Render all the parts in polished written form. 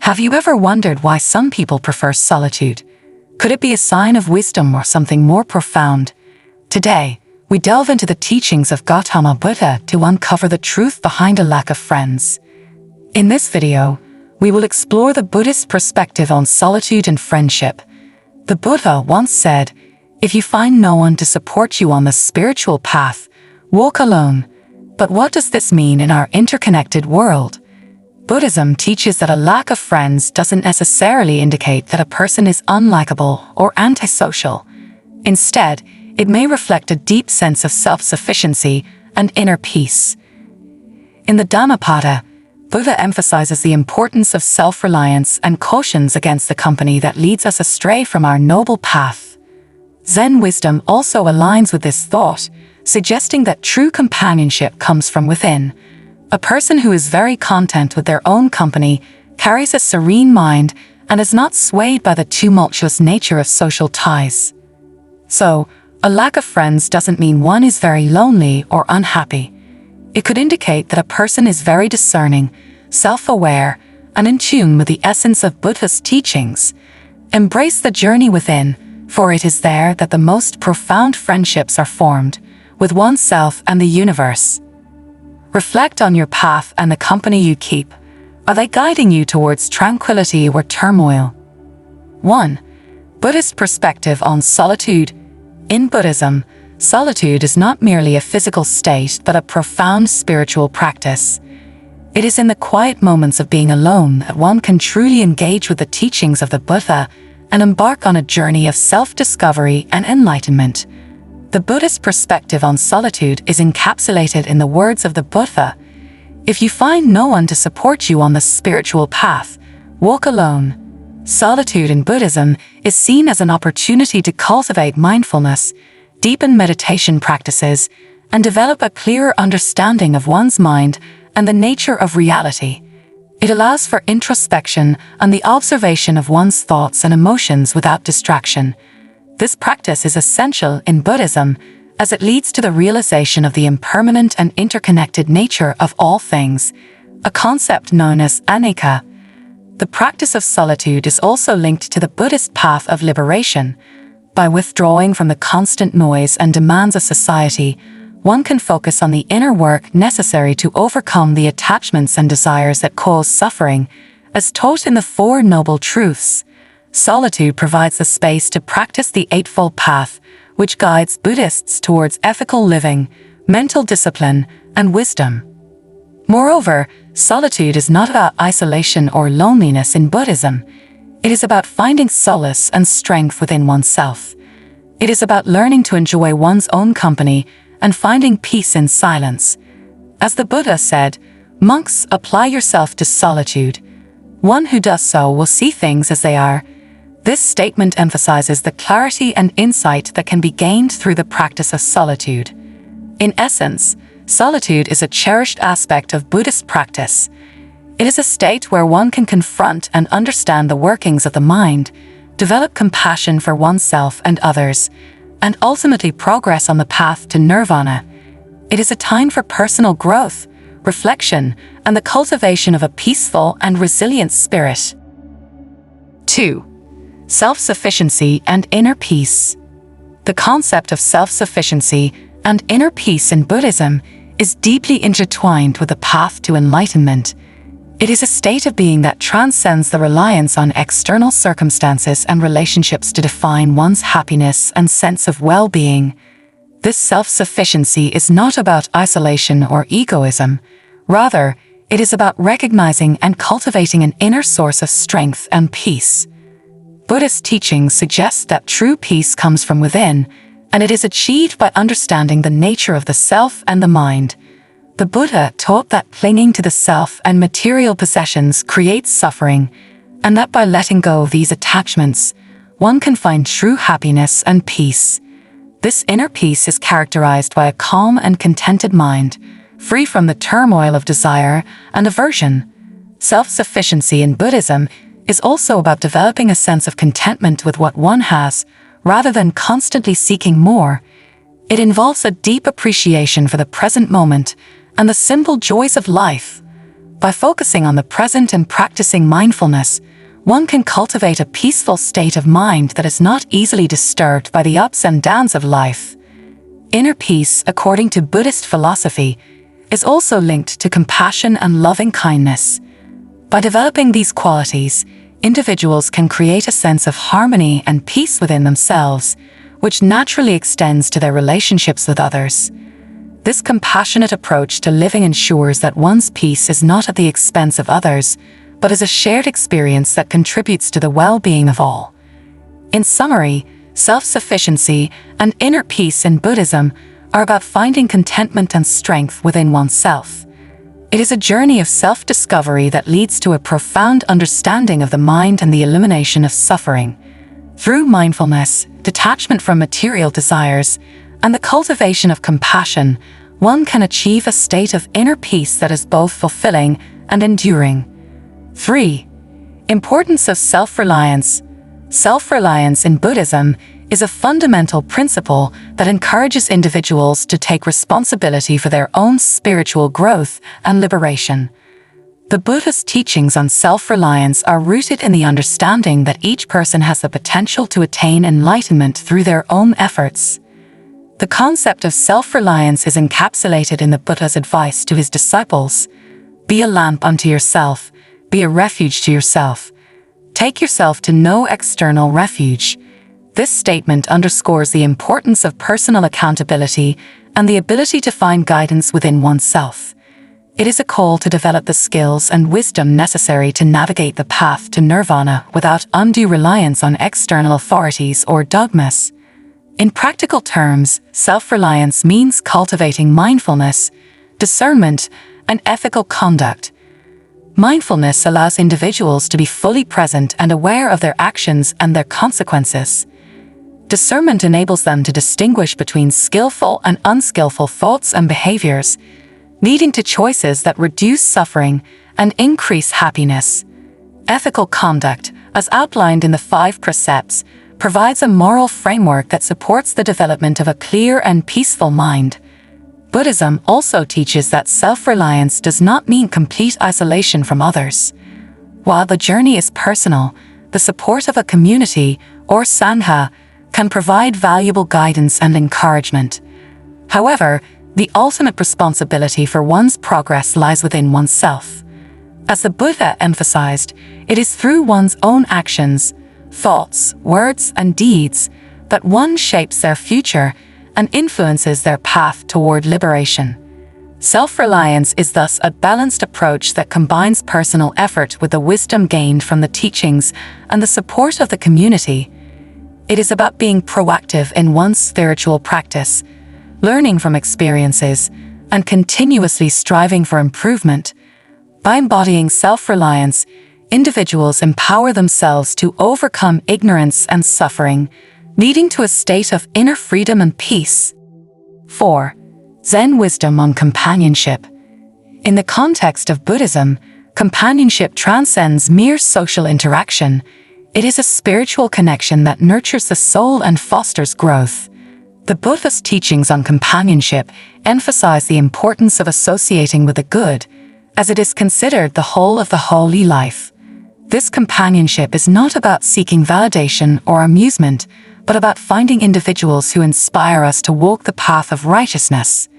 Have you ever wondered why some people prefer solitude? Could it be a sign of wisdom or something more profound? Today, we delve into the teachings of Gautama Buddha to uncover the truth behind a lack of friends. In this video, we will explore the Buddhist perspective on solitude and friendship. The Buddha once said, "If you find no one to support you on the spiritual path, walk alone." But what does this mean in our interconnected world? Buddhism teaches that a lack of friends doesn't necessarily indicate that a person is unlikable or antisocial. Instead, it may reflect a deep sense of self-sufficiency and inner peace. In the Dhammapada, Buddha emphasizes the importance of self-reliance and cautions against the company that leads us astray from our noble path. Zen wisdom also aligns with this thought, suggesting that true companionship comes from within. A person who is very content with their own company carries a serene mind and is not swayed by the tumultuous nature of social ties. So, a lack of friends doesn't mean one is very lonely or unhappy. It could indicate that a person is very discerning, self-aware, and in tune with the essence of Buddha's teachings. Embrace the journey within, for it is there that the most profound friendships are formed, with oneself and the universe. Reflect on your path and the company you keep. Are they guiding you towards tranquility or turmoil? 1. Buddhist perspective on solitude. In Buddhism, solitude is not merely a physical state but a profound spiritual practice. It is in the quiet moments of being alone that one can truly engage with the teachings of the Buddha and embark on a journey of self-discovery and enlightenment. The Buddhist perspective on solitude is encapsulated in the words of the Buddha, "If you find no one to support you on the spiritual path, walk alone." Solitude in Buddhism is seen as an opportunity to cultivate mindfulness, deepen meditation practices, and develop a clearer understanding of one's mind and the nature of reality. It allows for introspection and the observation of one's thoughts and emotions without distraction. This practice is essential in Buddhism as it leads to the realization of the impermanent and interconnected nature of all things, a concept known as anicca. The practice of solitude is also linked to the Buddhist path of liberation. By withdrawing from the constant noise and demands of society, one can focus on the inner work necessary to overcome the attachments and desires that cause suffering, as taught in the Four Noble Truths. Solitude provides the space to practice the Eightfold Path, which guides Buddhists towards ethical living, mental discipline, and wisdom. Moreover, solitude is not about isolation or loneliness in Buddhism. It is about finding solace and strength within oneself. It is about learning to enjoy one's own company and finding peace in silence. As the Buddha said, "Monks, apply yourself to solitude. One who does so will see things as they are." This statement emphasizes the clarity and insight that can be gained through the practice of solitude. In essence, solitude is a cherished aspect of Buddhist practice. It is a state where one can confront and understand the workings of the mind, develop compassion for oneself and others, and ultimately progress on the path to Nirvana. It is a time for personal growth, reflection, and the cultivation of a peaceful and resilient spirit. 2. Self-sufficiency and inner peace. The concept of self-sufficiency and inner peace in Buddhism is deeply intertwined with the path to enlightenment. It is a state of being that transcends the reliance on external circumstances and relationships to define one's happiness and sense of well-being. This self-sufficiency is not about isolation or egoism. Rather, it is about recognizing and cultivating an inner source of strength and peace. Buddhist teachings suggest that true peace comes from within, and it is achieved by understanding the nature of the self and the mind. The Buddha taught that clinging to the self and material possessions creates suffering, and that by letting go of these attachments, one can find true happiness and peace. This inner peace is characterized by a calm and contented mind, free from the turmoil of desire and aversion. Self-sufficiency in Buddhism is also about developing a sense of contentment with what one has, rather than constantly seeking more. It involves a deep appreciation for the present moment and the simple joys of life. By focusing on the present and practicing mindfulness, one can cultivate a peaceful state of mind that is not easily disturbed by the ups and downs of life. Inner peace, according to Buddhist philosophy, is also linked to compassion and loving-kindness. By developing these qualities, individuals can create a sense of harmony and peace within themselves, which naturally extends to their relationships with others. This compassionate approach to living ensures that one's peace is not at the expense of others, but is a shared experience that contributes to the well-being of all. In summary, self-sufficiency and inner peace in Buddhism are about finding contentment and strength within oneself. It is a journey of self-discovery that leads to a profound understanding of the mind and the elimination of suffering. Through mindfulness, detachment from material desires, and the cultivation of compassion, one can achieve a state of inner peace that is both fulfilling and enduring. 3. Importance of self-reliance. Self-reliance in Buddhism is a fundamental principle that encourages individuals to take responsibility for their own spiritual growth and liberation. The Buddha's teachings on self-reliance are rooted in the understanding that each person has the potential to attain enlightenment through their own efforts. The concept of self-reliance is encapsulated in the Buddha's advice to his disciples: be a lamp unto yourself, be a refuge to yourself. Take yourself to no external refuge. This statement underscores the importance of personal accountability and the ability to find guidance within oneself. It is a call to develop the skills and wisdom necessary to navigate the path to Nirvana without undue reliance on external authorities or dogmas. In practical terms, self-reliance means cultivating mindfulness, discernment, and ethical conduct. Mindfulness allows individuals to be fully present and aware of their actions and their consequences. Discernment enables them to distinguish between skillful and unskillful thoughts and behaviors, leading to choices that reduce suffering and increase happiness. Ethical conduct, as outlined in the 5 precepts, provides a moral framework that supports the development of a clear and peaceful mind. Buddhism also teaches that self-reliance does not mean complete isolation from others. While the journey is personal, the support of a community or Sangha can provide valuable guidance and encouragement. However, the ultimate responsibility for one's progress lies within oneself. As the Buddha emphasized, it is through one's own actions, thoughts, words, and deeds that one shapes their future and influences their path toward liberation. Self-reliance is thus a balanced approach that combines personal effort with the wisdom gained from the teachings and the support of the community. It is about being proactive in one's spiritual practice, learning from experiences, and continuously striving for improvement. By embodying self-reliance, individuals empower themselves to overcome ignorance and suffering, leading to a state of inner freedom and peace. 4. Zen Wisdom on Companionship. In the context of Buddhism, companionship transcends mere social interaction. It is a spiritual connection that nurtures the soul and fosters growth. The Buddha's teachings on companionship emphasize the importance of associating with the good, as it is considered the whole of the holy life. This companionship is not about seeking validation or amusement, but about finding individuals who inspire us to walk the path of righteousness.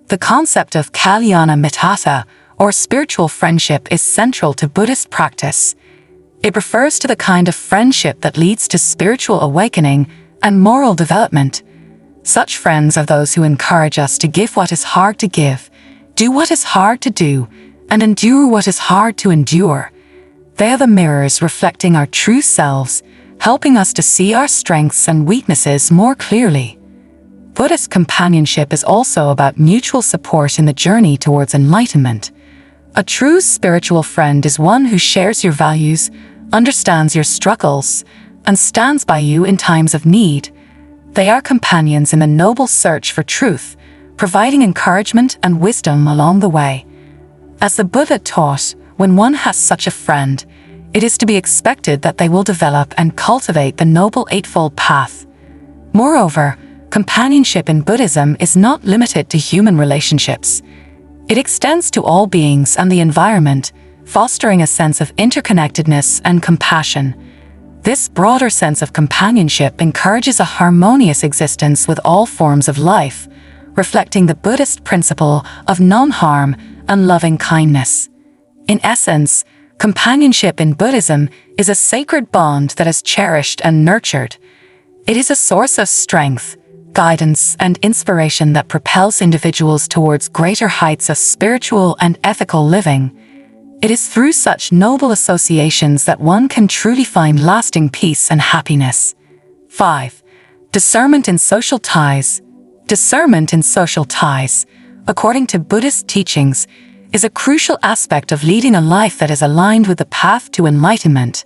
The concept of KalyāṇaMittatā, or spiritual friendship, is central to Buddhist practice. It refers to the kind of friendship that leads to spiritual awakening and moral development. Such friends are those who encourage us to give what is hard to give, do what is hard to do, and endure what is hard to endure. They are the mirrors reflecting our true selves, helping us to see our strengths and weaknesses more clearly. Buddhist companionship is also about mutual support in the journey towards enlightenment. A true spiritual friend is one who shares your values, understands your struggles, and stands by you in times of need. They are companions in the noble search for truth, providing encouragement and wisdom along the way. As the Buddha taught, when one has such a friend, it is to be expected that they will develop and cultivate the Noble Eightfold Path. Moreover, companionship in Buddhism is not limited to human relationships. It extends to all beings and the environment, fostering a sense of interconnectedness and compassion. This broader sense of companionship encourages a harmonious existence with all forms of life, reflecting the Buddhist principle of non-harm and loving-kindness. In essence, companionship in Buddhism is a sacred bond that is cherished and nurtured. It is a source of strength, guidance, and inspiration that propels individuals towards greater heights of spiritual and ethical living. It is through such noble associations that one can truly find lasting peace and happiness. 5. Discernment in social ties. Discernment in social ties, according to Buddhist teachings, is a crucial aspect of leading a life that is aligned with the path to enlightenment.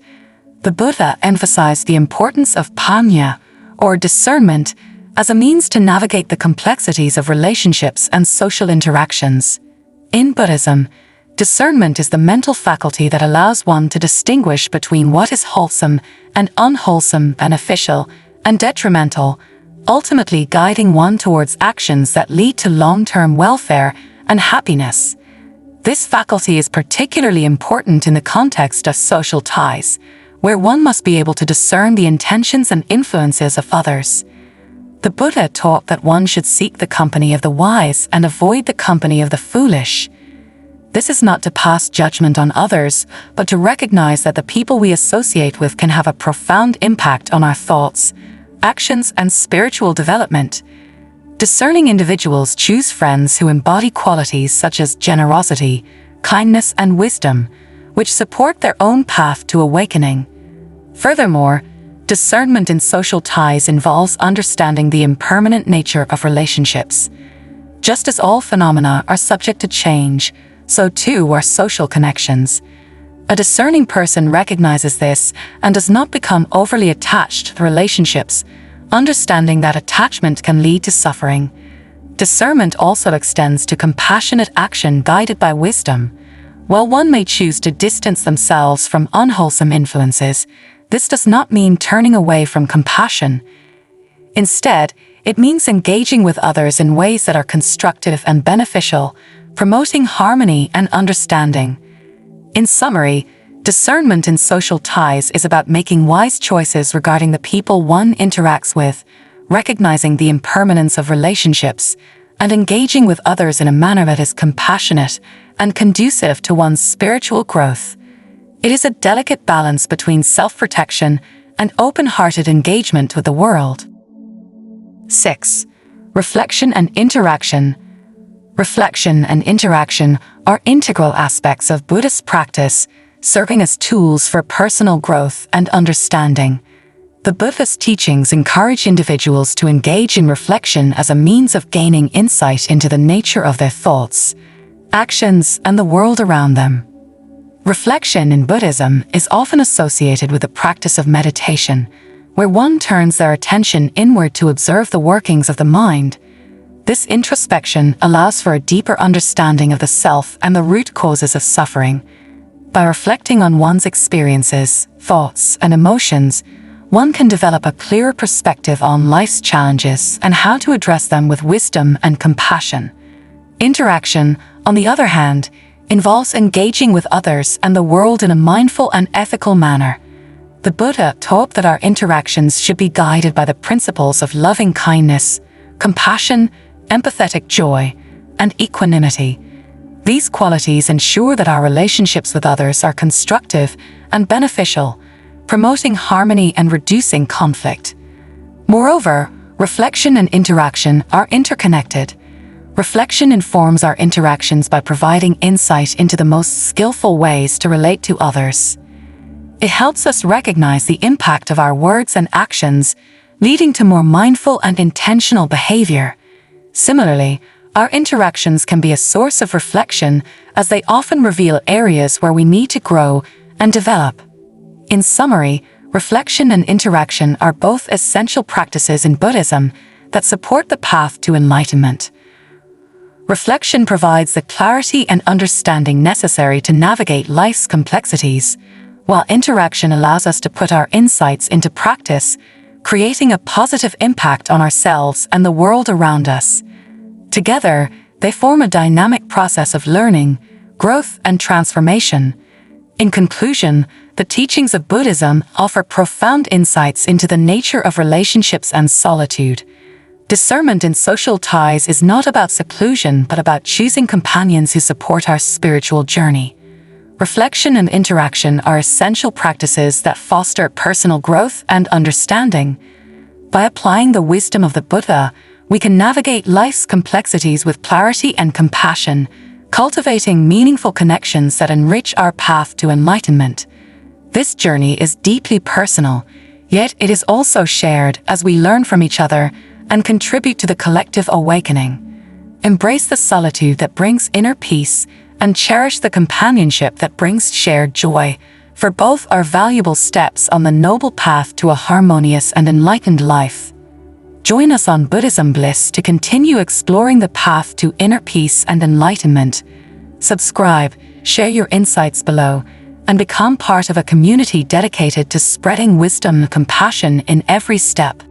The Buddha emphasized the importance of paññā, or discernment, as a means to navigate the complexities of relationships and social interactions. In Buddhism, discernment is the mental faculty that allows one to distinguish between what is wholesome and unwholesome, beneficial and detrimental, ultimately guiding one towards actions that lead to long-term welfare and happiness. This faculty is particularly important in the context of social ties, where one must be able to discern the intentions and influences of others. The Buddha taught that one should seek the company of the wise and avoid the company of the foolish. This is not to pass judgment on others, but to recognize that the people we associate with can have a profound impact on our thoughts, actions, and spiritual development. Discerning individuals choose friends who embody qualities such as generosity, kindness, and wisdom, which support their own path to awakening. Furthermore, discernment in social ties involves understanding the impermanent nature of relationships. Just as all phenomena are subject to change, so too are social connections. A discerning person recognizes this and does not become overly attached to relationships, understanding that attachment can lead to suffering. Discernment also extends to compassionate action guided by wisdom. While one may choose to distance themselves from unwholesome influences, this does not mean turning away from compassion. Instead, it means engaging with others in ways that are constructive and beneficial, promoting harmony and understanding. In summary, discernment in social ties is about making wise choices regarding the people one interacts with, recognizing the impermanence of relationships, and engaging with others in a manner that is compassionate and conducive to one's spiritual growth. It is a delicate balance between self-protection and open-hearted engagement with the world. 6. Reflection and interaction. Reflection and interaction are integral aspects of Buddhist practice, serving as tools for personal growth and understanding. The Buddhist teachings encourage individuals to engage in reflection as a means of gaining insight into the nature of their thoughts, actions, and the world around them. Reflection in Buddhism is often associated with the practice of meditation, where one turns their attention inward to observe the workings of the mind. This introspection allows for a deeper understanding of the self and the root causes of suffering. By reflecting on one's experiences, thoughts, and emotions, one can develop a clearer perspective on life's challenges and how to address them with wisdom and compassion. Interaction, on the other hand, involves engaging with others and the world in a mindful and ethical manner. The Buddha taught that our interactions should be guided by the principles of loving kindness, compassion, empathetic joy, and equanimity. These qualities ensure that our relationships with others are constructive and beneficial, promoting harmony and reducing conflict. Moreover, reflection and interaction are interconnected. Reflection informs our interactions by providing insight into the most skillful ways to relate to others. It helps us recognize the impact of our words and actions, leading to more mindful and intentional behavior. Similarly, our interactions can be a source of reflection as they often reveal areas where we need to grow and develop. In summary, reflection and interaction are both essential practices in Buddhism that support the path to enlightenment. Reflection provides the clarity and understanding necessary to navigate life's complexities, while interaction allows us to put our insights into practice, creating a positive impact on ourselves and the world around us. Together, They form a dynamic process of learning, growth, and transformation. In conclusion, the teachings of Buddhism offer profound insights into the nature of relationships and solitude. Discernment in social ties is not about seclusion, but about choosing companions who support our spiritual journey. Reflection and interaction are essential practices that foster personal growth and understanding. By applying the wisdom of the Buddha, we can navigate life's complexities with clarity and compassion, cultivating meaningful connections that enrich our path to enlightenment. This journey is deeply personal, yet it is also shared as we learn from each other and contribute to the collective awakening. Embrace the solitude that brings inner peace and cherish the companionship that brings shared joy, for both are valuable steps on the noble path to a harmonious and enlightened life. Join us on Buddhism Bliss to continue exploring the path to inner peace and enlightenment. Subscribe, share your insights below, and become part of a community dedicated to spreading wisdom and compassion in every step.